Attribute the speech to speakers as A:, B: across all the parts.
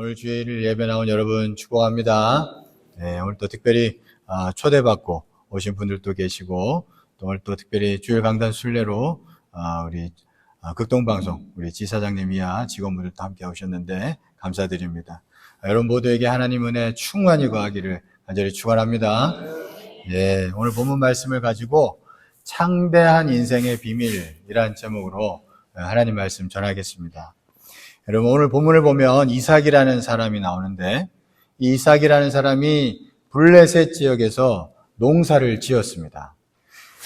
A: 오늘 주일 예배 나온 여러분 축복합니다. 네, 오늘 또 특별히 초대받고 오신 분들도 계시고, 또 오늘 또 특별히 주일 강단 순례로 우리 극동방송 우리 지사장님 이하 직원분들도 함께 오셨는데 감사드립니다. 여러분 모두에게 하나님 은혜 충만히 거하기를 간절히 축원합니다. 예, 오늘 본문 말씀을 가지고 창대한 인생의 비밀이라는 제목으로 하나님 말씀 전하겠습니다. 여러분 오늘 본문을 보면 이삭이라는 사람이 나오는데, 이 이삭이라는 사람이 블레셋 지역에서 농사를 지었습니다.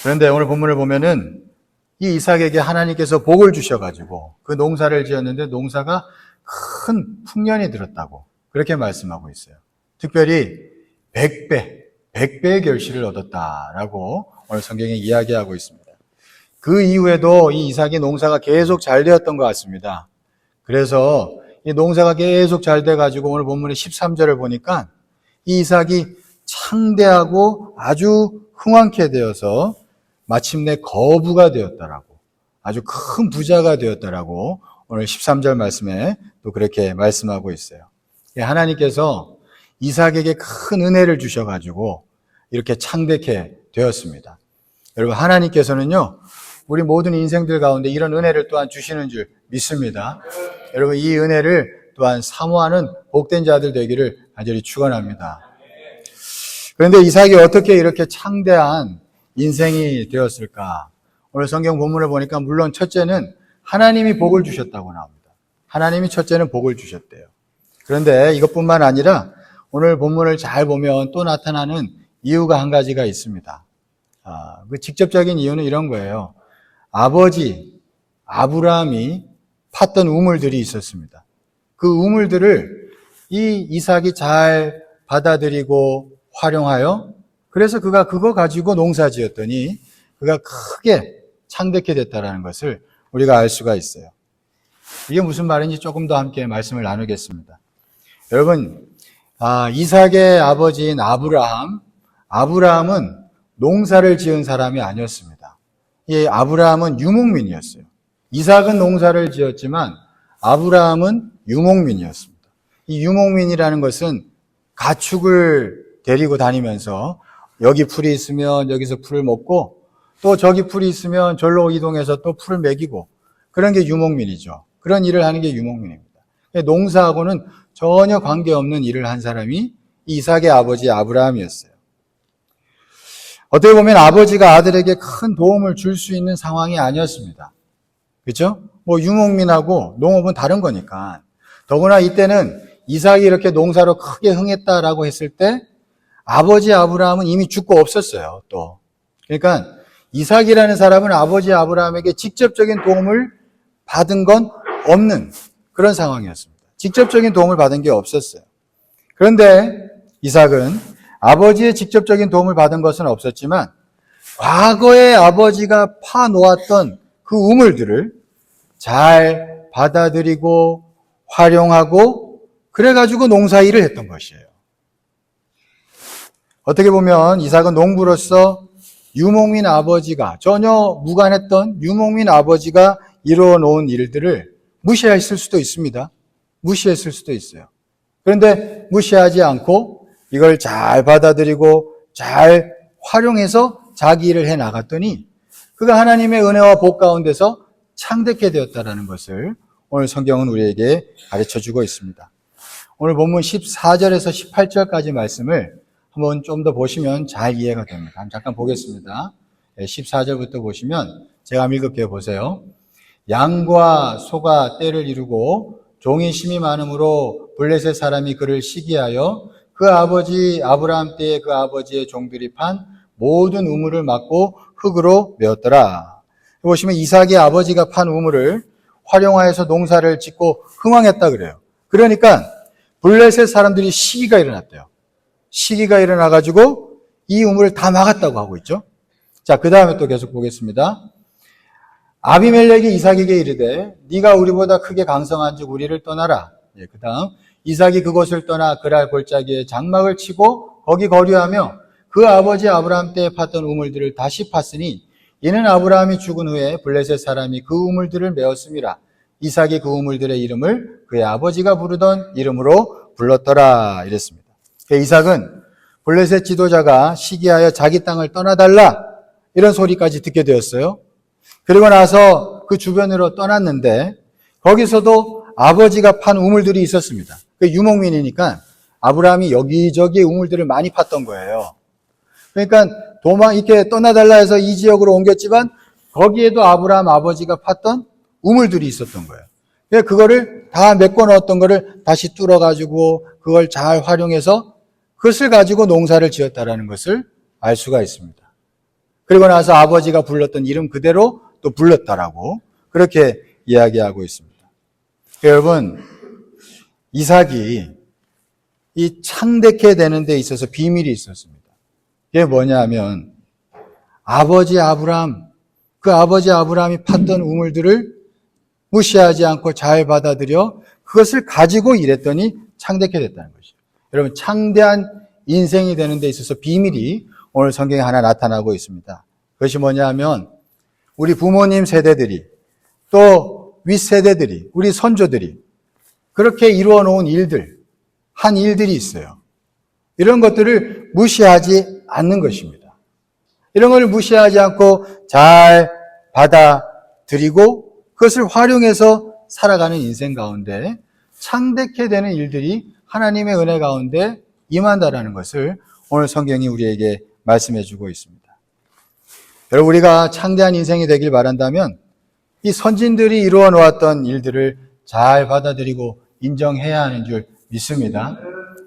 A: 그런데 오늘 본문을 보면은 이 이삭에게 하나님께서 복을 주셔가지고 그 농사를 지었는데 농사가 큰 풍년이 들었다고 그렇게 말씀하고 있어요. 특별히 100배의 결실을 얻었다라고 오늘 성경에 이야기하고 있습니다. 그 이후에도 이 이삭의 농사가 계속 잘 되었던 것 같습니다. 그래서 이 농사가 계속 잘 돼가지고 오늘 본문의 13절을 보니까 이 이삭이 창대하고 아주 흥왕케 되어서 마침내 거부가 되었다라고, 아주 큰 부자가 되었다라고 오늘 13절 말씀에 또 그렇게 말씀하고 있어요. 하나님께서 이삭에게 큰 은혜를 주셔가지고 이렇게 창대케 되었습니다. 여러분 하나님께서는요 우리 모든 인생들 가운데 이런 은혜를 또한 주시는 줄 믿습니다. 여러분 이 은혜를 또한 사모하는 복된 자들 되기를 간절히 축원합니다. 그런데 이삭이 어떻게 이렇게 창대한 인생이 되었을까? 오늘 성경 본문을 보니까 물론 첫째는 하나님이 복을 주셨다고 나옵니다. 하나님이 첫째는 복을 주셨대요. 그런데 이것뿐만 아니라 오늘 본문을 잘 보면 또 나타나는 이유가 한 가지가 있습니다. 그 직접적인 이유는 이런 거예요. 아버지 아브라함이 팠던 우물들이 있었습니다. 그 우물들을 이 이삭이 잘 받아들이고 활용하여, 그래서 그가 그거 가지고 농사 지었더니 그가 크게 창대케 됐다는 것을 우리가 알 수가 있어요. 이게 무슨 말인지 조금 더 함께 말씀을 나누겠습니다. 여러분, 이삭의 아버지인 아브라함은 농사를 지은 사람이 아니었습니다. 이 아브라함은 유목민이었어요. 이삭은 농사를 지었지만 아브라함은 유목민이었습니다. 이 유목민이라는 것은 가축을 데리고 다니면서 여기 풀이 있으면 여기서 풀을 먹고, 또 저기 풀이 있으면 절로 이동해서 또 풀을 먹이고, 그런 게 유목민이죠. 그런 일을 하는 게 유목민입니다. 농사하고는 전혀 관계없는 일을 한 사람이 이삭의 아버지 아브라함이었어요. 어떻게 보면 아버지가 아들에게 큰 도움을 줄 수 있는 상황이 아니었습니다. 그렇죠? 유목민하고 농업은 다른 거니까. 더구나 이때는 이삭이 이렇게 농사로 크게 흥했다라고 했을 때 아버지 아브라함은 이미 죽고 없었어요, 또. 그러니까 이삭이라는 사람은 아버지 아브라함에게 직접적인 도움을 받은 건 없는 그런 상황이었습니다. 직접적인 도움을 받은 게 없었어요. 그런데 이삭은 아버지의 직접적인 도움을 받은 것은 없었지만 과거에 아버지가 파놓았던 그 우물들을 잘 받아들이고 활용하고 그래가지고 농사일을 했던 것이에요. 어떻게 보면 이삭은 농부로서 유목민 아버지가, 전혀 무관했던 유목민 아버지가 이루어 놓은 일들을 무시했을 수도 있습니다. 무시했을 수도 있어요. 그런데 무시하지 않고 이걸 잘 받아들이고 잘 활용해서 자기 일을 해 나갔더니 그가 하나님의 은혜와 복 가운데서 창대케 되었다는 것을 오늘 성경은 우리에게 가르쳐주고 있습니다. 오늘 본문 14절에서 18절까지 말씀을 한번 좀 더 보시면 잘 이해가 됩니다. 잠깐 보겠습니다. 14절부터 보시면 제가 읽을게요. 보세요. 양과 소가 떼를 이루고 종이 심이 많음으로 블레셋 사람이 그를 시기하여 그 아버지 아브라함 때에 그 아버지의 종들이 판 모든 우물을 막고 흙으로 메었더라. 보시면 이삭의 아버지가 판 우물을 활용하여서 농사를 짓고 흥왕했다 그래요. 그러니까 블레셋 사람들이 시기가 일어났대요. 시기가 일어나가지고 이 우물을 다 막았다고 하고 있죠. 자, 그 다음에 또 계속 보겠습니다. 아비멜렉이 이삭에게 이르되 네가 우리보다 크게 강성한즉 우리를 떠나라. 그 다음 이삭이 그곳을 떠나 그랄 골짜기에 장막을 치고 거기 거류하며 그 아버지 아브라함 때에 팠던 우물들을 다시 팠으니 이는 아브라함이 죽은 후에 블레셋 사람이 그 우물들을 메었음이라. 이삭이 그 우물들의 이름을 그의 아버지가 부르던 이름으로 불렀더라 이랬습니다. 이삭은 블레셋 지도자가 시기하여 자기 땅을 떠나달라 이런 소리까지 듣게 되었어요. 그리고 나서 그 주변으로 떠났는데 거기서도 아버지가 판 우물들이 있었습니다. 그 유목민이니까 아브라함이 여기저기 우물들을 많이 팠던 거예요. 그러니까 이렇게 떠나달라 해서 이 지역으로 옮겼지만 거기에도 아브라함 아버지가 팠던 우물들이 있었던 거예요. 그래서 그거를 다 메꿔 넣었던 거를 다시 뚫어가지고 그걸 잘 활용해서 그것을 가지고 농사를 지었다라는 것을 알 수가 있습니다. 그리고 나서 아버지가 불렀던 이름 그대로 또 불렀다라고 그렇게 이야기하고 있습니다. 여러분, 이삭이 이 창대케 되는 데 있어서 비밀이 있었습니다. 그게 뭐냐면 아버지 아브라함이 팠던 우물들을 무시하지 않고 잘 받아들여 그것을 가지고 일했더니 창대케 됐다는 것이죠. 여러분, 창대한 인생이 되는 데 있어서 비밀이 오늘 성경에 하나 나타나고 있습니다. 그것이 뭐냐면 우리 부모님 세대들이 또 윗세대들이 우리 선조들이 그렇게 이루어 놓은 한 일들이 있어요. 이런 것들을 무시하지 않는 것입니다. 이런 걸 무시하지 않고 잘 받아들이고 그것을 활용해서 살아가는 인생 가운데 창대케 되는 일들이 하나님의 은혜 가운데 임한다라는 것을 오늘 성경이 우리에게 말씀해 주고 있습니다. 여러분, 우리가 창대한 인생이 되길 바란다면 이 선진들이 이루어 놓았던 일들을 잘 받아들이고 인정해야 하는 줄 믿습니다.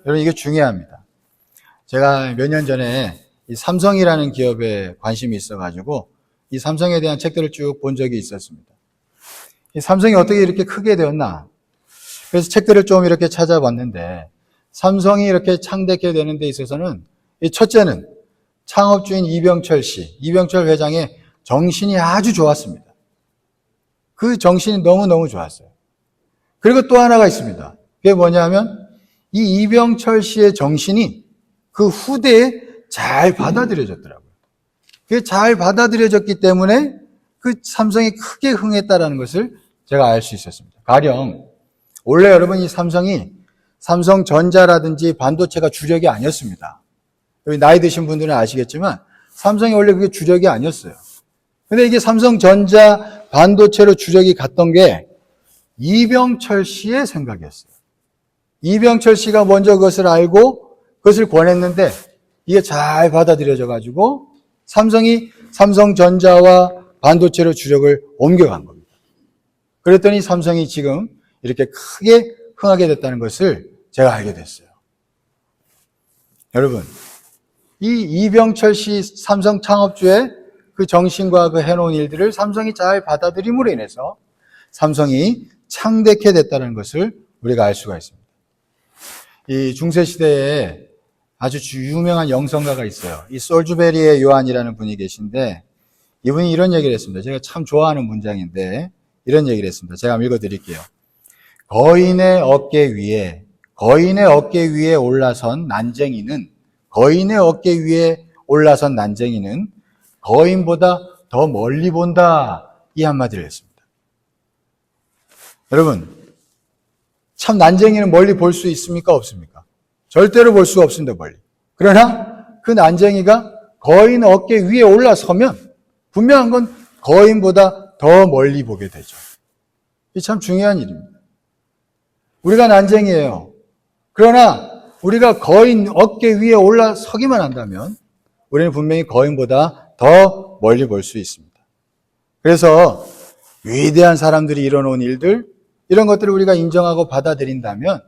A: 여러분, 이게 중요합니다. 제가 몇 년 전에 이 삼성이라는 기업에 관심이 있어가지고 이 삼성에 대한 책들을 쭉 본 적이 있었습니다. 이 삼성이 어떻게 이렇게 크게 되었나? 그래서 책들을 좀 이렇게 찾아봤는데 삼성이 이렇게 창대케 되는 데 있어서는 이 첫째는 창업주인 이병철 회장의 정신이 아주 좋았습니다. 그 정신이 너무너무 좋았어요. 그리고 또 하나가 있습니다. 그게 뭐냐면 이 이병철 씨의 정신이 그 후대에 잘 받아들여졌더라고요. 그게 잘 받아들여졌기 때문에 그 삼성이 크게 흥했다라는 것을 제가 알 수 있었습니다. 가령 원래 여러분 이 삼성이 삼성전자라든지 반도체가 주력이 아니었습니다. 여기 나이 드신 분들은 아시겠지만 삼성이 원래 그게 주력이 아니었어요. 근데 이게 삼성전자 반도체로 주력이 갔던 게 이병철 씨의 생각이었어요. 이병철 씨가 먼저 그것을 알고 그것을 권했는데 이게 잘 받아들여져 가지고 삼성이 삼성전자와 반도체로 주력을 옮겨간 겁니다. 그랬더니 삼성이 지금 이렇게 크게 흥하게 됐다는 것을 제가 알게 됐어요. 여러분, 이 이병철 씨 삼성 창업주의 그 정신과 그 해놓은 일들을 삼성이 잘 받아들임으로 인해서 삼성이 창대케 됐다는 것을 우리가 알 수가 있습니다. 이 중세시대에 아주 유명한 영성가가 있어요. 이 솔주베리의 요한이라는 분이 계신데 이분이 이런 얘기를 했습니다. 제가 참 좋아하는 문장인데 이런 얘기를 했습니다. 제가 한번 읽어드릴게요. 거인의 어깨 위에 올라선 난쟁이는 거인보다 더 멀리 본다. 이 한마디를 했습니다. 여러분, 참 난쟁이는 멀리 볼 수 있습니까? 없습니까? 절대로 볼 수가 없습니다, 멀리. 그러나 그 난쟁이가 거인 어깨 위에 올라서면 분명한 건 거인보다 더 멀리 보게 되죠. 이 참 중요한 일입니다. 우리가 난쟁이에요. 그러나 우리가 거인 어깨 위에 올라서기만 한다면 우리는 분명히 거인보다 더 멀리 볼 수 있습니다. 그래서 위대한 사람들이 이뤄놓은 일들, 이런 것들을 우리가 인정하고 받아들인다면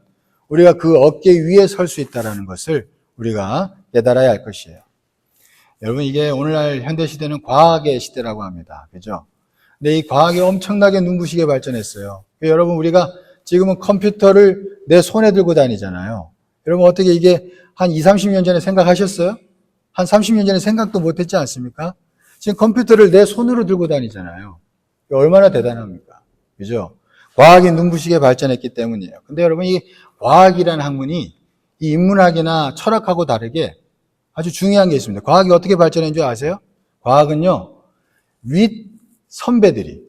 A: 우리가 그 어깨 위에 설 수 있다는 것을 우리가 깨달아야 할 것이에요. 여러분, 이게 오늘날 현대시대는 과학의 시대라고 합니다. 그죠? 근데 이 과학이 엄청나게 눈부시게 발전했어요. 여러분, 우리가 지금은 컴퓨터를 내 손에 들고 다니잖아요. 여러분, 어떻게 이게 한 20, 30년 전에 생각하셨어요? 한 30년 전에 생각도 못했지 않습니까? 지금 컴퓨터를 내 손으로 들고 다니잖아요. 얼마나 대단합니까? 그죠? 과학이 눈부시게 발전했기 때문이에요. 근데 여러분, 이 과학이라는 학문이 이 인문학이나 철학하고 다르게 아주 중요한 게 있습니다. 과학이 어떻게 발전한 줄 아세요? 과학은요, 윗 선배들이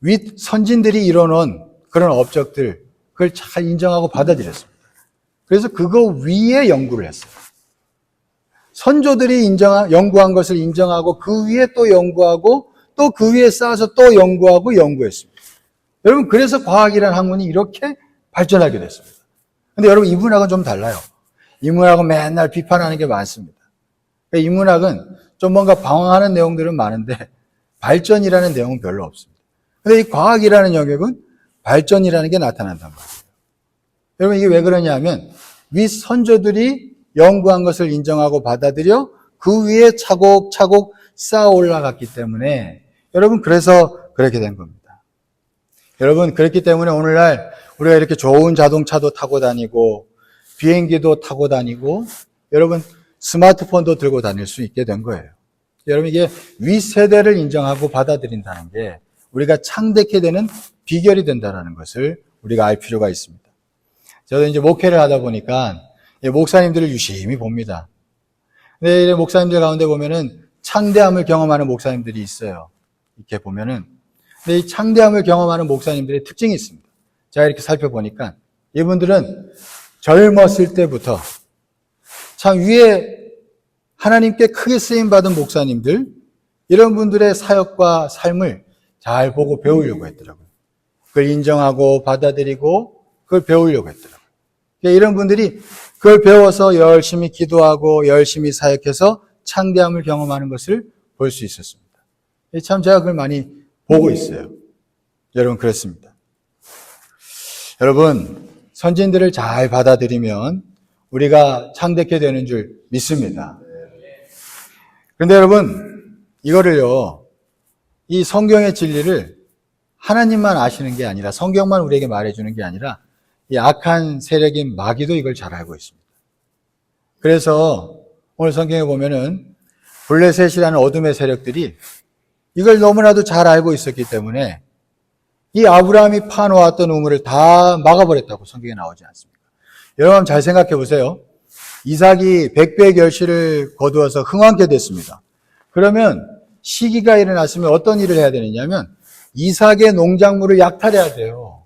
A: 윗 선진들이 이뤄놓은 그런 업적들, 그걸 잘 인정하고 받아들였습니다. 그래서 그거 위에 연구를 했어요. 선조들이 연구한 것을 인정하고 그 위에 또 연구하고 또 그 위에 쌓아서 또 연구하고 연구했습니다. 여러분, 그래서 과학이라는 학문이 이렇게 발전하게 됐습니다. 근데 여러분, 인문학은 좀 달라요. 인문학은 맨날 비판하는 게 많습니다. 인문학은 좀 뭔가 방황하는 내용들은 많은데 발전이라는 내용은 별로 없습니다. 근데 이 과학이라는 영역은 발전이라는 게 나타난단 말이에요. 여러분, 이게 왜 그러냐면 윗 선조들이 연구한 것을 인정하고 받아들여 그 위에 차곡차곡 쌓아 올라갔기 때문에 여러분, 그래서 그렇게 된 겁니다. 여러분, 그렇기 때문에 오늘날 우리가 이렇게 좋은 자동차도 타고 다니고 비행기도 타고 다니고 여러분, 스마트폰도 들고 다닐 수 있게 된 거예요. 여러분, 이게 윗세대를 인정하고 받아들인다는 게 우리가 창대케 되는 비결이 된다는 것을 우리가 알 필요가 있습니다. 저도 이제 목회를 하다 보니까 목사님들을 유심히 봅니다. 근데 목사님들 가운데 보면은 창대함을 경험하는 목사님들이 있어요. 이렇게 보면은. 근데 이 창대함을 경험하는 목사님들의 특징이 있습니다. 제가 이렇게 살펴보니까 이분들은 젊었을 때부터 참 위에 하나님께 크게 쓰임받은 목사님들, 이런 분들의 사역과 삶을 잘 보고 배우려고 했더라고요. 그걸 인정하고 받아들이고 그걸 배우려고 했더라고요. 이런 분들이 그걸 배워서 열심히 기도하고 열심히 사역해서 창대함을 경험하는 것을 볼 수 있었습니다. 참 제가 그걸 많이 보고 있어요. 여러분, 그렇습니다. 여러분, 선진들을 잘 받아들이면 우리가 창대케 되는 줄 믿습니다. 그런데 여러분, 이거를요, 이 성경의 진리를 하나님만 아시는 게 아니라, 성경만 우리에게 말해주는 게 아니라 이 악한 세력인 마귀도 이걸 잘 알고 있습니다. 그래서 오늘 성경에 보면은 블레셋이라는 어둠의 세력들이 이걸 너무나도 잘 알고 있었기 때문에 이 아브라함이 파놓았던 우물을 다 막아버렸다고 성경에 나오지 않습니까? 여러분, 잘 생각해 보세요. 이삭이 100배의 결실을 거두어서 흥왕케 됐습니다. 그러면 시기가 일어났으면 어떤 일을 해야 되느냐면 이삭의 농작물을 약탈해야 돼요.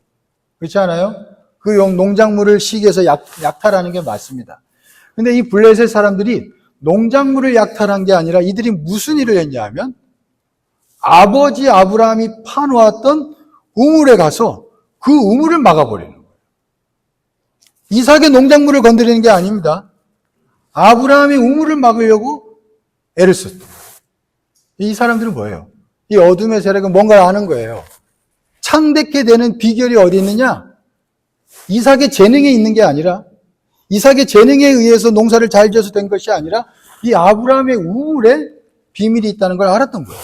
A: 그렇지 않아요? 그 농작물을 시기해서 약탈하는 게 맞습니다. 근데 이 블레셋 사람들이 농작물을 약탈한 게 아니라 이들이 무슨 일을 했냐 하면 아버지 아브라함이 파놓았던 우물에 가서 그 우물을 막아버리는 거예요. 이삭의 농작물을 건드리는 게 아닙니다. 아브라함의 우물을 막으려고 애를 썼던 거예요. 이 사람들은 뭐예요? 이 어둠의 세력은 뭔가를 아는 거예요. 창대케 되는 비결이 어디 있느냐? 이삭의 재능에 있는 게 아니라, 이삭의 재능에 의해서 농사를 잘 지어서 된 것이 아니라 이 아브라함의 우물에 비밀이 있다는 걸 알았던 거예요.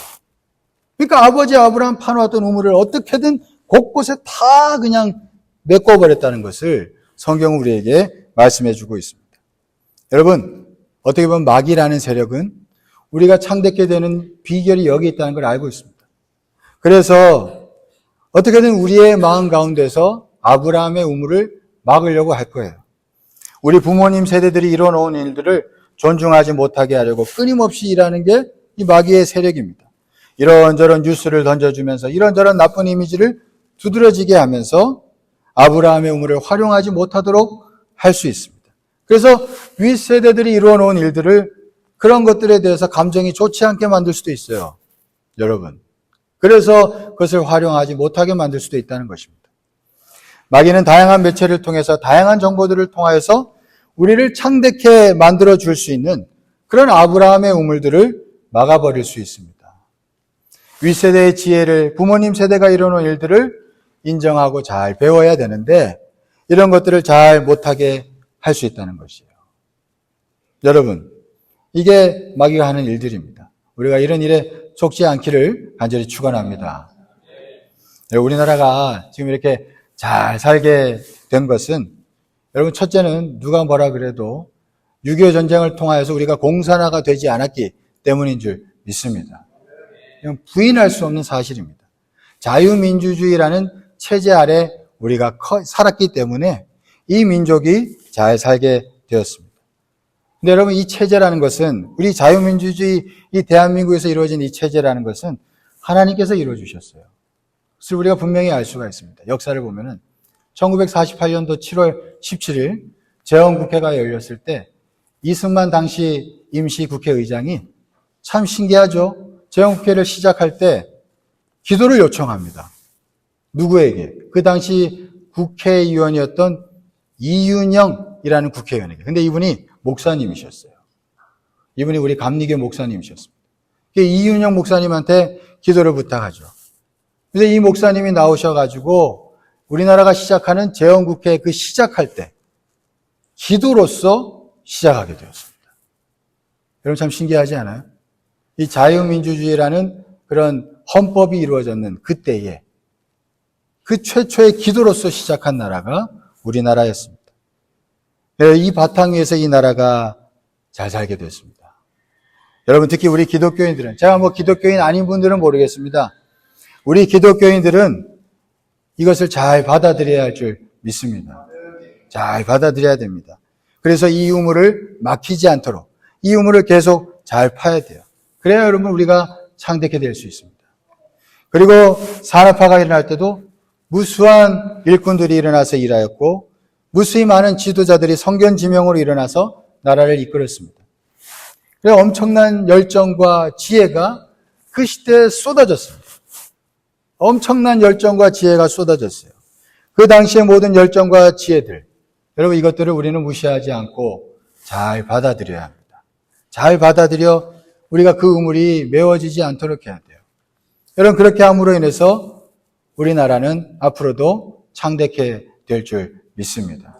A: 그러니까 아버지 아브라함 파놓았던 우물을 어떻게든 곳곳에 다 그냥 메꿔버렸다는 것을 성경은 우리에게 말씀해 주고 있습니다. 여러분, 어떻게 보면 마귀라는 세력은 우리가 창대케 되는 비결이 여기 있다는 걸 알고 있습니다. 그래서 어떻게든 우리의 마음 가운데서 아브라함의 우물을 막으려고 할 거예요. 우리 부모님 세대들이 이뤄놓은 일들을 존중하지 못하게 하려고 끊임없이 일하는 게 이 마귀의 세력입니다. 이런저런 뉴스를 던져주면서 이런저런 나쁜 이미지를 두드러지게 하면서 아브라함의 우물을 활용하지 못하도록 할 수 있습니다. 그래서 윗세대들이 이루어놓은 일들을, 그런 것들에 대해서 감정이 좋지 않게 만들 수도 있어요. 여러분. 그래서 그것을 활용하지 못하게 만들 수도 있다는 것입니다. 마귀는 다양한 매체를 통해서, 다양한 정보들을 통하여서 우리를 창대케 만들어 줄 수 있는 그런 아브라함의 우물들을 막아버릴 수 있습니다. 윗세대의 지혜를, 부모님 세대가 이뤄놓은 일들을 인정하고 잘 배워야 되는데 이런 것들을 잘 못하게 할 수 있다는 것이에요. 여러분, 이게 마귀가 하는 일들입니다. 우리가 이런 일에 속지 않기를 간절히 축원합니다. 우리나라가 지금 이렇게 잘 살게 된 것은, 여러분, 첫째는 누가 뭐라 그래도 6.25 전쟁을 통하여서 우리가 공산화가 되지 않았기 때문인 줄 믿습니다. 이건 부인할 수 없는 사실입니다. 자유민주주의라는 체제 아래 우리가 살았기 때문에 이 민족이 잘 살게 되었습니다. 근데 여러분, 이 체제라는 것은, 우리 자유민주주의, 이 대한민국에서 이루어진 이 체제라는 것은 하나님께서 이루어주셨어요. 그것을 우리가 분명히 알 수가 있습니다. 역사를 보면은 1948년도 7월 17일 재헌국회가 열렸을 때 이승만 당시 임시국회의장이 참 신기하죠. 재헌국회를 시작할 때 기도를 요청합니다. 누구에게? 그 당시 국회의원이었던 이윤영이라는 국회의원에게. 근데 이분이 목사님이셨어요. 이분이 우리 감리교 목사님이셨습니다. 이윤영 목사님한테 기도를 부탁하죠. 근데 이 목사님이 나오셔가지고 우리나라가 시작하는 재헌국회 그 시작할 때 기도로서 시작하게 되었습니다. 여러분 참 신기하지 않아요? 이 자유민주주의라는 그런 헌법이 이루어졌는 그때에 그 최초의 기도로서 시작한 나라가 우리나라였습니다. 이 바탕 위에서 이 나라가 잘 살게 됐습니다. 여러분 특히 우리 기독교인들은, 제가 뭐 기독교인 아닌 분들은 모르겠습니다. 우리 기독교인들은 이것을 잘 받아들여야 할 줄 믿습니다. 잘 받아들여야 됩니다. 그래서 이 우물을 막히지 않도록 이 우물을 계속 잘 파야 돼요. 그래야 여러분 우리가 창대케 될 수 있습니다. 그리고 산업화가 일어날 때도 무수한 일꾼들이 일어나서 일하였고 무수히 많은 지도자들이 성견 지명으로 일어나서 나라를 이끌었습니다. 그래서 엄청난 열정과 지혜가 그 시대에 쏟아졌습니다. 엄청난 열정과 지혜가 쏟아졌어요. 그 당시의 모든 열정과 지혜들, 여러분 이것들을 우리는 무시하지 않고 잘 받아들여야 합니다. 잘 받아들여 우리가 그 우물이 메워지지 않도록 해야 돼요. 여러분 그렇게 함으로 인해서 우리나라는 앞으로도 창대케 될 줄 믿습니다.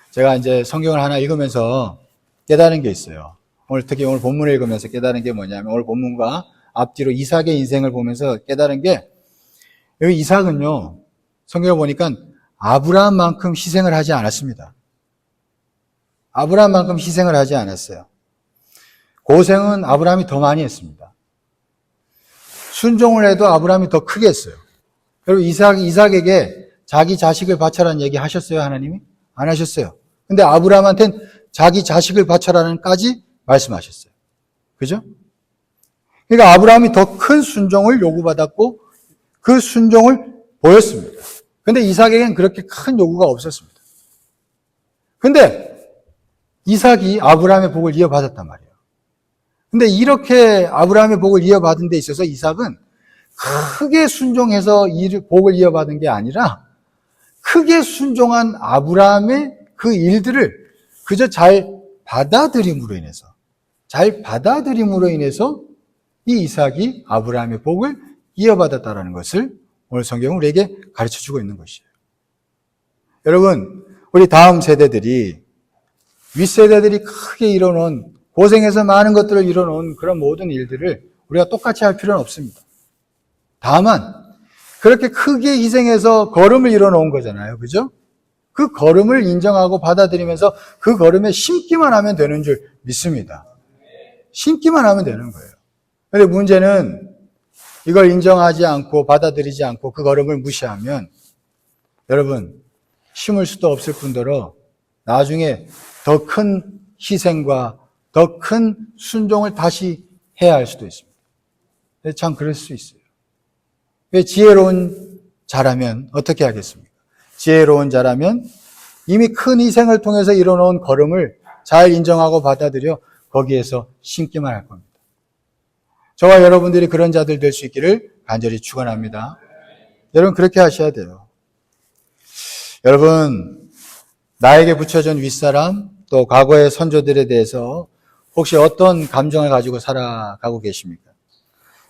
A: 제가 이제 성경을 하나 읽으면서 깨달은 게 있어요. 특히 오늘 본문을 읽으면서 깨달은 게 뭐냐면 오늘 본문과 앞뒤로 이삭의 인생을 보면서 깨달은 게 여기 이삭은요. 성경을 보니까 아브라함만큼 희생을 하지 않았습니다. 아브라함만큼 희생을 하지 않았어요. 고생은 아브라함이 더 많이 했습니다. 순종을 해도 아브라함이 더 크게 했어요. 그리고 이삭에게 자기 자식을 바쳐라는 얘기 하셨어요, 하나님이? 안 하셨어요. 근데 아브라함한테는 자기 자식을 바쳐라는까지 말씀하셨어요. 그죠? 그러니까 아브라함이 더 큰 순종을 요구받았고 그 순종을 보였습니다. 근데 이삭에게는 그렇게 큰 요구가 없었습니다. 근데 이삭이 아브라함의 복을 이어받았단 말이에요. 근데 이렇게 아브라함의 복을 이어받은 데 있어서 이삭은 크게 순종해서 복을 이어받은 게 아니라 크게 순종한 아브라함의 그 일들을 그저 잘 받아들임으로 인해서 이 이삭이 아브라함의 복을 이어받았다는 것을 오늘 성경은 우리에게 가르쳐주고 있는 것이에요. 여러분, 우리 다음 세대들이 윗세대들이 크게 이뤄놓은 고생해서 많은 것들을 이뤄놓은 그런 모든 일들을 우리가 똑같이 할 필요는 없습니다. 다만 그렇게 크게 희생해서 걸음을 이뤄놓은 거잖아요. 그죠? 그 걸음을 인정하고 받아들이면서 그 걸음에 심기만 하면 되는 줄 믿습니다. 심기만 하면 되는 거예요. 그런데 문제는 이걸 인정하지 않고 받아들이지 않고 그 걸음을 무시하면 여러분 심을 수도 없을 뿐더러 나중에 더 큰 희생과 더 큰 순종을 다시 해야 할 수도 있습니다. 참 그럴 수 있어요. 왜 지혜로운 자라면 어떻게 하겠습니까? 지혜로운 자라면 이미 큰 희생을 통해서 이뤄놓은 걸음을 잘 인정하고 받아들여 거기에서 심기만 할 겁니다. 저와 여러분들이 그런 자들 될 수 있기를 간절히 축원합니다. 여러분 그렇게 하셔야 돼요. 여러분 나에게 붙여준 윗사람 또 과거의 선조들에 대해서 혹시 어떤 감정을 가지고 살아가고 계십니까?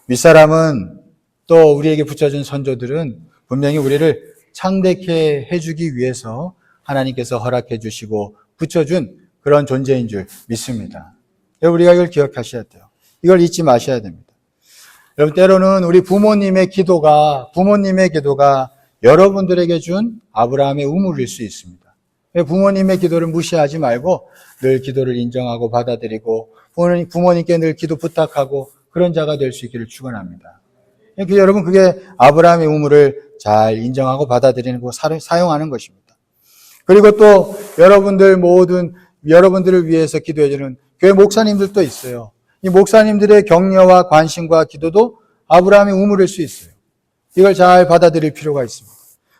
A: 윗사람은 또 우리에게 붙여준 선조들은 분명히 우리를 창대케 해주기 위해서 하나님께서 허락해 주시고 붙여준 그런 존재인 줄 믿습니다. 우리가 이걸 기억하셔야 돼요. 이걸 잊지 마셔야 됩니다. 여러분 때로는 우리 부모님의 기도가 여러분들에게 준 아브라함의 우물일 수 있습니다. 부모님의 기도를 무시하지 말고 늘 기도를 인정하고 받아들이고 부모님께 늘 기도 부탁하고 그런 자가 될 수 있기를 축원합니다. 여러분 그게 아브라함의 우물을 잘 인정하고 받아들이고 사용하는 것입니다. 그리고 또 여러분들을 위해서 기도해주는 교회 목사님들도 있어요. 이 목사님들의 격려와 관심과 기도도 아브라함의 우물일 수 있어요. 이걸 잘 받아들일 필요가 있습니다.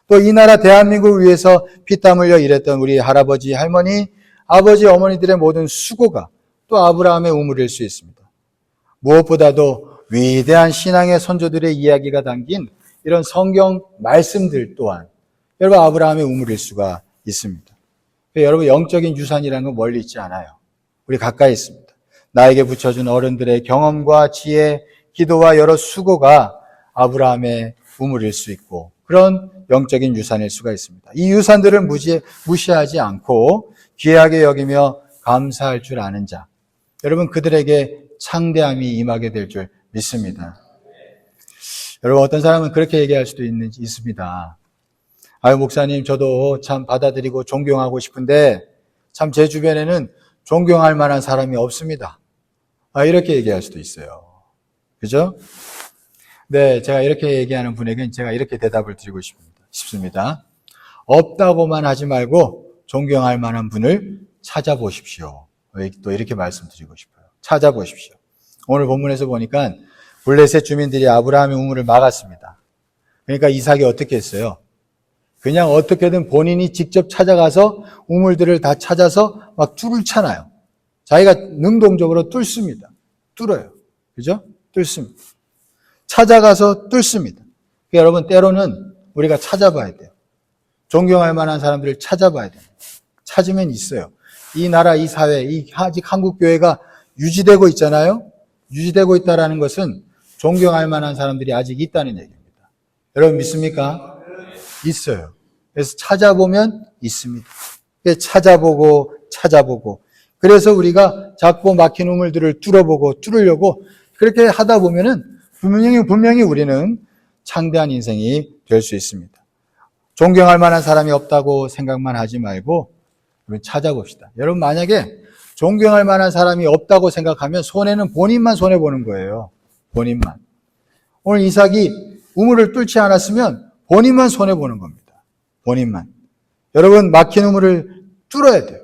A: 또 이 나라 대한민국을 위해서 피땀 흘려 일했던 우리 할아버지, 할머니, 아버지, 어머니들의 모든 수고가 또 아브라함의 우물일 수 있습니다. 무엇보다도 위대한 신앙의 선조들의 이야기가 담긴 이런 성경 말씀들 또한 여러분 아브라함의 우물일 수가 있습니다. 여러분 영적인 유산이라는 건 멀리 있지 않아요. 우리 가까이 있습니다. 나에게 붙여준 어른들의 경험과 지혜, 기도와 여러 수고가 아브라함의 우물일 수 있고 그런 영적인 유산일 수가 있습니다. 이 유산들을 무시하지 않고 귀하게 여기며 감사할 줄 아는 자, 여러분 그들에게 창대함이 임하게 될 줄 믿습니다. 여러분 어떤 사람은 그렇게 얘기할 수도 있습니다. 아유 목사님 저도 참 받아들이고 존경하고 싶은데 참 제 주변에는 존경할 만한 사람이 없습니다. 이렇게 얘기할 수도 있어요. 그죠? 네, 제가 이렇게 얘기하는 분에게는 제가 이렇게 대답을 드리고 싶습니다. 없다고만 하지 말고 존경할 만한 분을 찾아보십시오. 또 이렇게 말씀드리고 싶어요. 찾아보십시오. 오늘 본문에서 보니까 블레셋 주민들이 아브라함의 우물을 막았습니다. 그러니까 이삭이 어떻게 했어요? 그냥 어떻게든 본인이 직접 찾아가서 우물들을 다 찾아서 막 뚫을 차나요. 자기가 능동적으로 뚫습니다. 뚫어요. 그죠? 뚫습니다. 찾아가서 뚫습니다. 그러니까 여러분 때로는 우리가 찾아봐야 돼요. 존경할 만한 사람들을 찾아봐야 돼요. 찾으면 있어요. 이 나라, 이 사회, 이 아직 한국 교회가 유지되고 있잖아요. 유지되고 있다는 것은 존경할 만한 사람들이 아직 있다는 얘기입니다. 여러분 믿습니까? 있어요. 그래서 찾아보면 있습니다. 찾아보고 그래서 우리가 작고 막힌 우물들을 뚫으려고 그렇게 하다 보면은 분명히 우리는 창대한 인생이 될 수 있습니다. 존경할 만한 사람이 없다고 생각만 하지 말고 찾아봅시다. 여러분 만약에 존경할 만한 사람이 없다고 생각하면 손해는 본인만 손해보는 거예요. 본인만. 오늘 이삭이 우물을 뚫지 않았으면 본인만 손해보는 겁니다. 본인만. 여러분 막힌 우물을 뚫어야 돼요.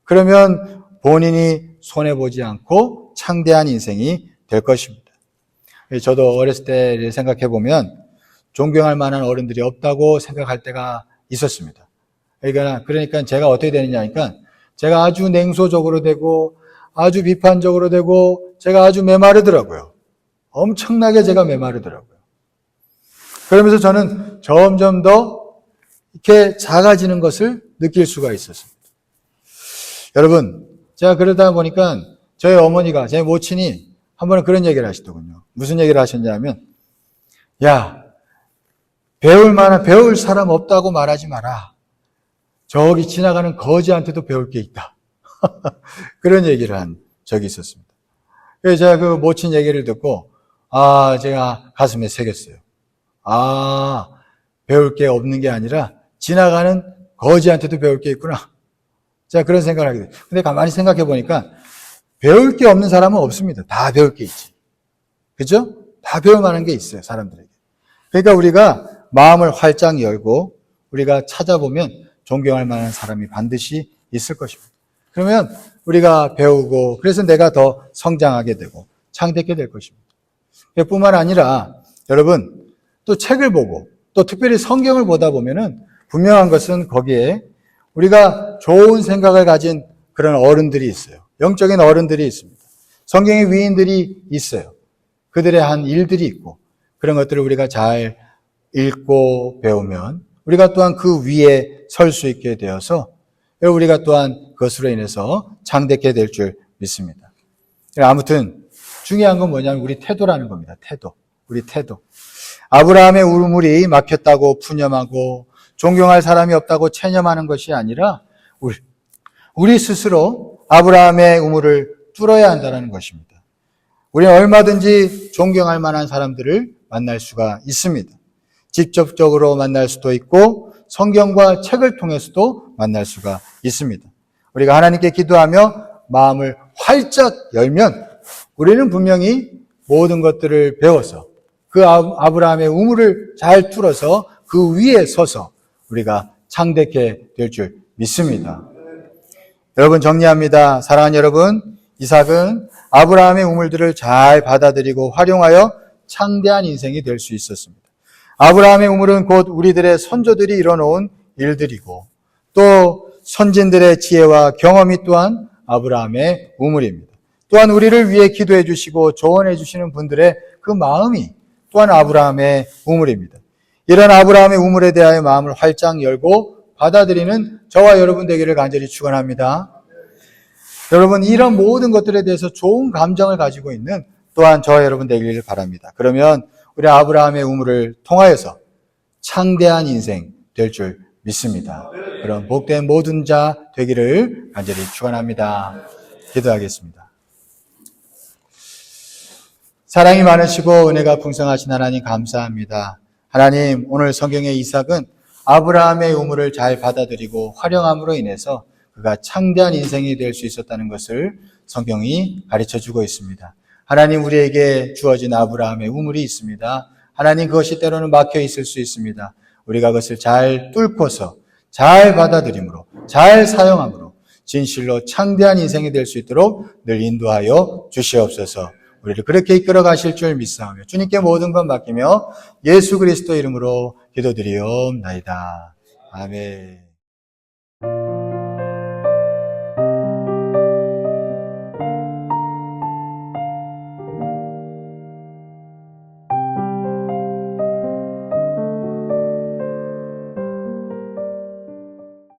A: 그러면 본인이 손해보지 않고 창대한 인생이 될 것입니다. 저도 어렸을 때를 생각해 보면 존경할 만한 어른들이 없다고 생각할 때가 있었습니다. 그러니까 제가 어떻게 되느냐 하니까 제가 아주 냉소적으로 되고 아주 비판적으로 되고 제가 아주 메마르더라고요. 엄청나게 제가 메마르더라고요. 그러면서 저는 점점 더 이렇게 작아지는 것을 느낄 수가 있었습니다. 여러분, 제가 그러다 보니까 저희 어머니가, 제 모친이 한 번은 그런 얘기를 하시더군요. 무슨 얘기를 하셨냐면, 야, 배울 사람 없다고 말하지 마라. 저기 지나가는 거지한테도 배울 게 있다. 그런 얘기를 한 적이 있었습니다. 그래서 제가 그 모친 얘기를 듣고, 제가 가슴에 새겼어요. 배울 게 없는 게 아니라 지나가는 거지한테도 배울 게 있구나. 제가 그런 생각을 하게 돼요. 근데 가만히 생각해 보니까 배울 게 없는 사람은 없습니다. 다 배울 게 있지. 그죠? 다 배울 만한 게 있어요, 사람들에게. 그러니까 우리가 마음을 활짝 열고 우리가 찾아보면 존경할 만한 사람이 반드시 있을 것입니다. 그러면 우리가 배우고 그래서 내가 더 성장하게 되고 창대하게 될 것입니다. 뿐만 아니라 여러분 또 책을 보고 또 특별히 성경을 보다 보면은 분명한 것은 거기에 우리가 좋은 생각을 가진 그런 어른들이 있어요. 영적인 어른들이 있습니다. 성경의 위인들이 있어요. 그들의 한 일들이 있고 그런 것들을 우리가 잘 읽고 배우면 우리가 또한 그 위에 설 수 있게 되어서 우리가 또한 그것으로 인해서 창대하게 될 줄 믿습니다. 아무튼 중요한 건 뭐냐면 우리 태도라는 겁니다. 태도. 우리 태도. 아브라함의 우물이 막혔다고 푸념하고 존경할 사람이 없다고 체념하는 것이 아니라 우리 스스로 아브라함의 우물을 뚫어야 한다는 것입니다. 우리는 얼마든지 존경할 만한 사람들을 만날 수가 있습니다. 직접적으로 만날 수도 있고 성경과 책을 통해서도 만날 수가 있습니다. 우리가 하나님께 기도하며 마음을 활짝 열면 우리는 분명히 모든 것들을 배워서 그 아브라함의 우물을 잘 뚫어서 그 위에 서서 우리가 창대하게 될 줄 믿습니다. 여러분 정리합니다. 사랑하는 여러분, 이삭은 아브라함의 우물들을 잘 받아들이고 활용하여 창대한 인생이 될 수 있었습니다. 아브라함의 우물은 곧 우리들의 선조들이 이뤄놓은 일들이고 또 선진들의 지혜와 경험이 또한 아브라함의 우물입니다. 또한 우리를 위해 기도해 주시고 조언해 주시는 분들의 그 마음이 또한 아브라함의 우물입니다. 이런 아브라함의 우물에 대하여 마음을 활짝 열고 받아들이는 저와 여러분 되기를 간절히 축원합니다. 여러분, 이런 모든 것들에 대해서 좋은 감정을 가지고 있는 또한 저와 여러분 되기를 바랍니다. 그러면 우리 아브라함의 우물을 통하여서 창대한 인생 될 줄 믿습니다. 그런 복된 모든 자 되기를 간절히 축원합니다. 기도하겠습니다. 사랑이 많으시고 은혜가 풍성하신 하나님 감사합니다. 하나님, 오늘 성경의 이삭은 아브라함의 우물을 잘 받아들이고 활용함으로 인해서 그가 창대한 인생이 될 수 있었다는 것을 성경이 가르쳐주고 있습니다. 하나님, 우리에게 주어진 아브라함의 우물이 있습니다. 하나님, 그것이 때로는 막혀 있을 수 있습니다. 우리가 그것을 잘 뚫고서 잘 받아들임으로 잘 사용함으로 진실로 창대한 인생이 될 수 있도록 늘 인도하여 주시옵소서. 우리를 그렇게 이끌어 가실 줄 믿사오며 주님께 모든 것 맡기며 예수 그리스도 이름으로 기도드리옵나이다. 아멘.